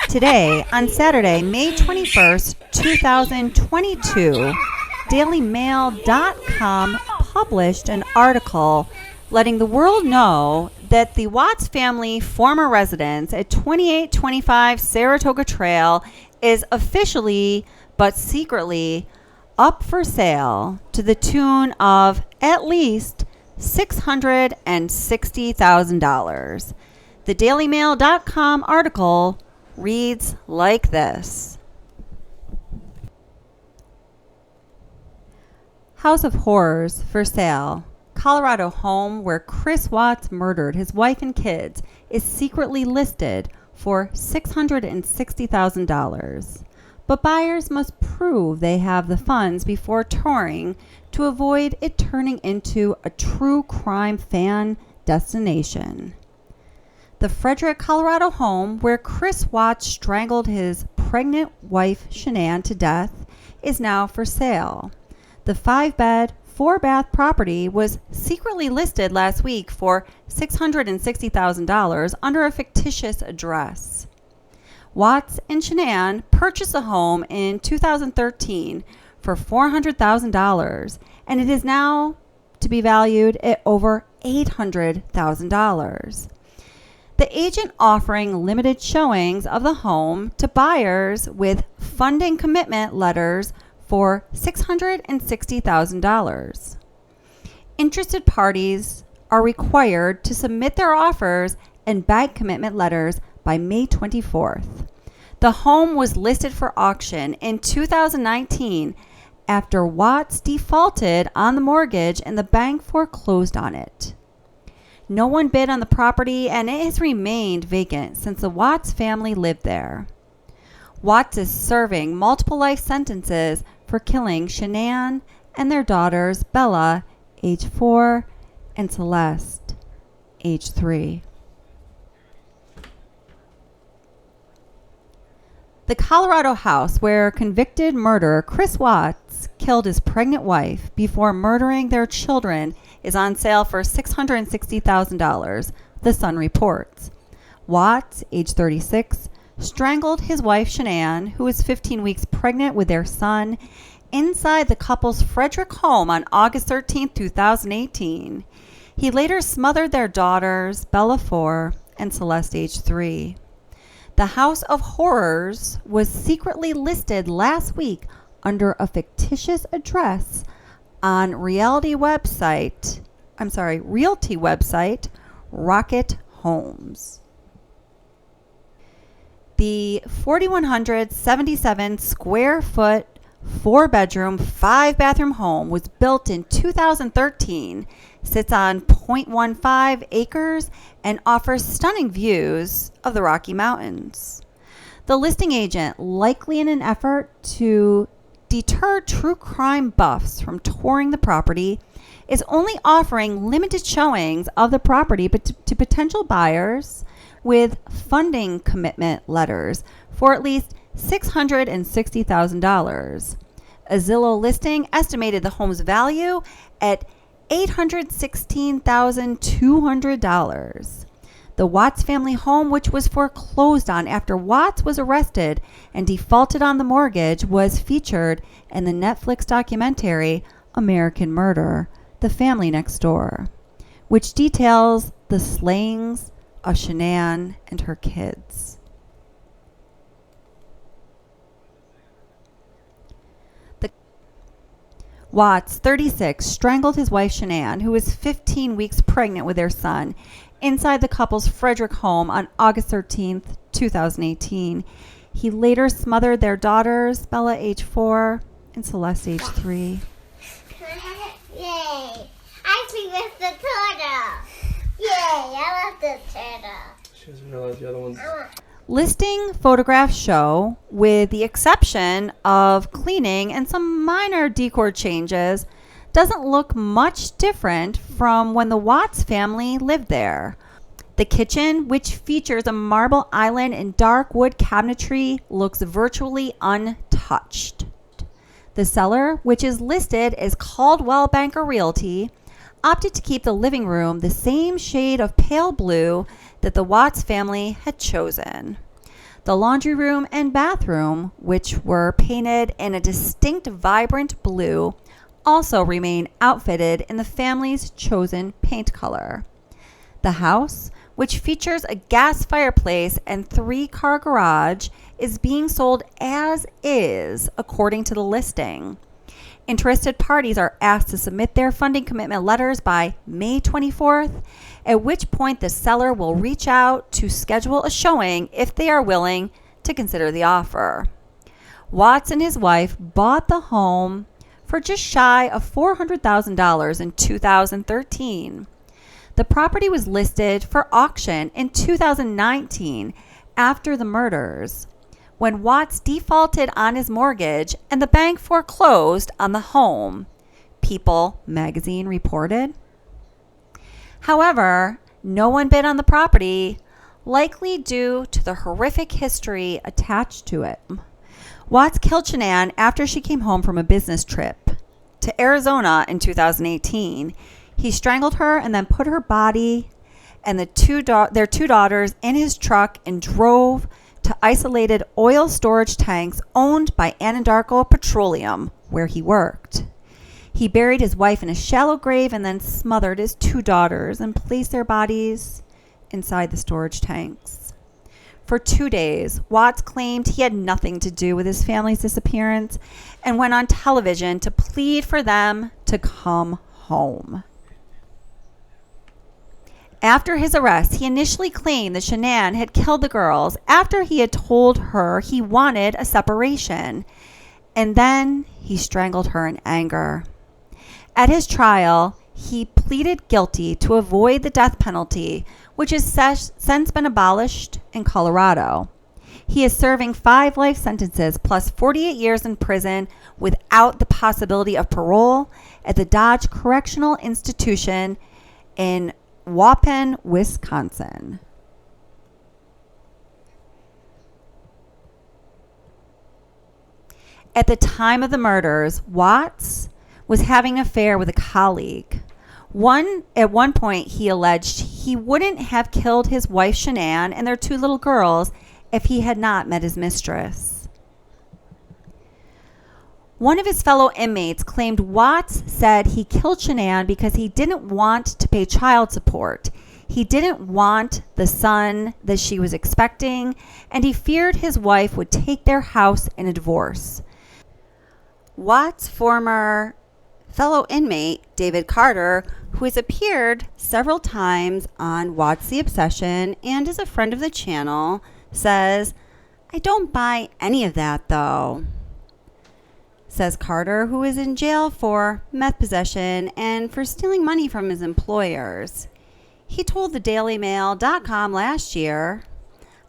Today, on Saturday, May 21st, 2022, DailyMail.com published an article letting the world know that the Watts family former residence at 2825 Saratoga Trail is officially, but secretly, up for sale to the tune of at least $660,000. The DailyMail.com article reads like this. House of Horrors for sale. Colorado home where Chris Watts murdered his wife and kids is secretly listed for $660,000. But buyers must prove they have the funds before touring to avoid it turning into a true crime fan destination. The Frederick, Colorado home where Chris Watts strangled his pregnant wife Shanann to death is now for sale. The 5-bed, 4-bath property was secretly listed last week for $660,000 under a fictitious address. Watts and Shanann purchased the home in 2013 for $400,000, and it is now to be valued at over $800,000. The agent offering limited showings of the home to buyers with funding commitment letters for $660,000. Interested parties are required to submit their offers and bank commitment letters by May 24th. The home was listed for auction in 2019 after Watts defaulted on the mortgage and the bank foreclosed on it. No one bid on the property, and it has remained vacant since the Watts family lived there. Watts is serving multiple life sentences for killing Shanann and their daughters Bella, age 4, and Celeste, age 3. The Colorado house where convicted murderer Chris Watts killed his pregnant wife before murdering their children is on sale for $660,000, the Sun reports. Watts, age 36, strangled his wife Shanann, who was 15 weeks pregnant with their son, inside the couple's Frederick home on August 13, 2018. He later smothered their daughters, Bella 4 and Celeste, age 3. The House of Horrors was secretly listed last week under a fictitious address on realty website Rocket Homes. The 4,177 square foot, 4-bedroom, 5-bathroom home was built in 2013, sits on 0.15 acres, and offers stunning views of the Rocky Mountains. The listing agent, likely in an effort to deter true crime buffs from touring the property, is only offering limited showings of the property to potential buyers with funding commitment letters for at least $660,000. A Zillow listing estimated the home's value at $816,200. The Watts family home, which was foreclosed on after Watts was arrested and defaulted on the mortgage, was featured in the Netflix documentary American Murder, The Family Next Door, which details the slayings of Shanann and her kids. Watts, 36, strangled his wife Shanann, who was 15 weeks pregnant with their son, inside the couple's Frederick home on August 13, 2018. He later smothered their daughters, Bella, age 4, and Celeste, age 3. Yay! I sleep with the turtle. Yay! I love the turtle. She doesn't realize the other one's... Listing photographs show, with the exception of cleaning and some minor decor changes, doesn't look much different from when the Watts family lived there. The kitchen, which features a marble island and dark wood cabinetry, looks virtually untouched. The seller, which is listed as Caldwell Banker Realty, opted to keep the living room the same shade of pale blue that the Watts family had chosen. The laundry room and bathroom, which were painted in a distinct vibrant blue, also remain outfitted in the family's chosen paint color. The house, which features a gas fireplace and 3-car garage, is being sold as is according to the listing. Interested parties are asked to submit their funding commitment letters by May 24th, at which point the seller will reach out to schedule a showing if they are willing to consider the offer. Watts and his wife bought the home for just shy of $400,000 in 2013. The property was listed for auction in 2019 after the murders, when Watts defaulted on his mortgage and the bank foreclosed on the home, People magazine reported. However, no one bid on the property, likely due to the horrific history attached to it. Watts killed Shanann after she came home from a business trip to Arizona in 2018. He strangled her and then put her body and their two daughters in his truck and drove to isolated oil storage tanks owned by Anadarko Petroleum, where he worked. He buried his wife in a shallow grave and then smothered his 2 daughters and placed their bodies inside the storage tanks. For 2 days, Watts claimed he had nothing to do with his family's disappearance and went on television to plead for them to come home. After his arrest, he initially claimed that Shanann had killed the girls after he had told her he wanted a separation, and then he strangled her in anger. At his trial, he pleaded guilty to avoid the death penalty, which has since been abolished in Colorado. He is serving 5 life sentences plus 48 years in prison without the possibility of parole at the Dodge Correctional Institution in Waupun, Wisconsin. At the time of the murders, Watts was having an affair with a colleague. At one point, he alleged he wouldn't have killed his wife Shanann and their 2 little girls if he had not met his mistress. One of his fellow inmates claimed Watts said he killed Shanann because he didn't want to pay child support. He didn't want the son that she was expecting, and he feared his wife would take their house in a divorce. Watts' former fellow inmate, David Carter, who has appeared several times on Watts the Obsession and is a friend of the channel, says, "I don't buy any of that, though." Says Carter, who is in jail for meth possession and for stealing money from his employers. He told the DailyMail.com last year,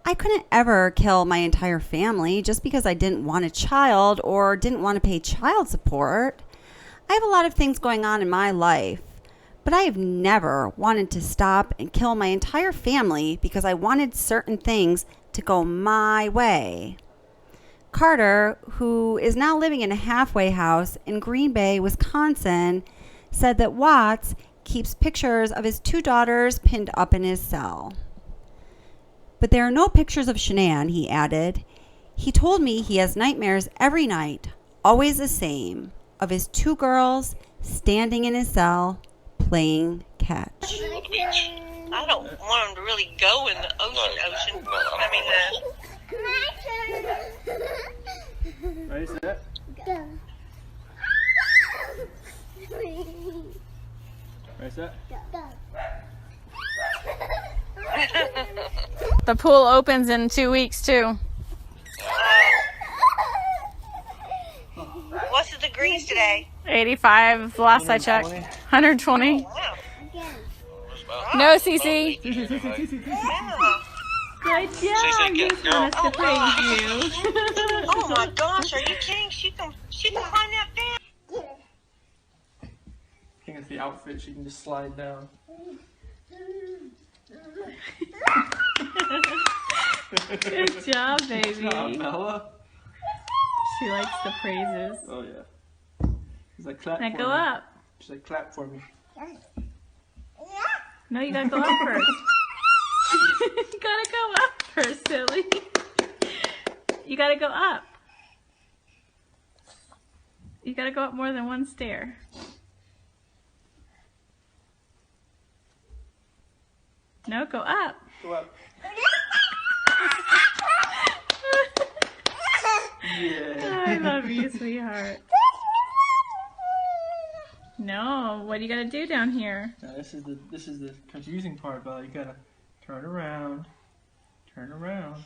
"I couldn't ever kill my entire family just because I didn't want a child or didn't want to pay child support. I have a lot of things going on in my life, but I have never wanted to stop and kill my entire family because I wanted certain things to go my way." Carter, who is now living in a halfway house in Green Bay, Wisconsin, said that Watts keeps pictures of his 2 daughters pinned up in his cell. "But there are no pictures of Shanann," he added. "He told me he has nightmares every night, always the same, of his 2 girls standing in his cell playing catch." I don't want him to really go in the ocean. I mean, My turn. Ready, set? Go. Ready, set? Go. The pool opens in 2 weeks too. what's the degrees today? 85 last I checked. 120. Wow. No, Cece. Yeah. Good job. Good Just want us to praise you. Oh my gosh, are you kidding? She can climb that fence. I think it's the outfit, she can just slide down. Good job, baby. Good job, Bella. She likes the praises. Oh yeah. She's like, clap Now for go me. up. She's like, clap for me. No, you gotta go up first. You gotta go up first, silly. You gotta go up. You gotta go up more than one stair. No, go up. Go up. Yeah. I love you, sweetheart. No, what do you gotta do down here? Now this is the confusing part, Bella. You gotta turn around. Turn around.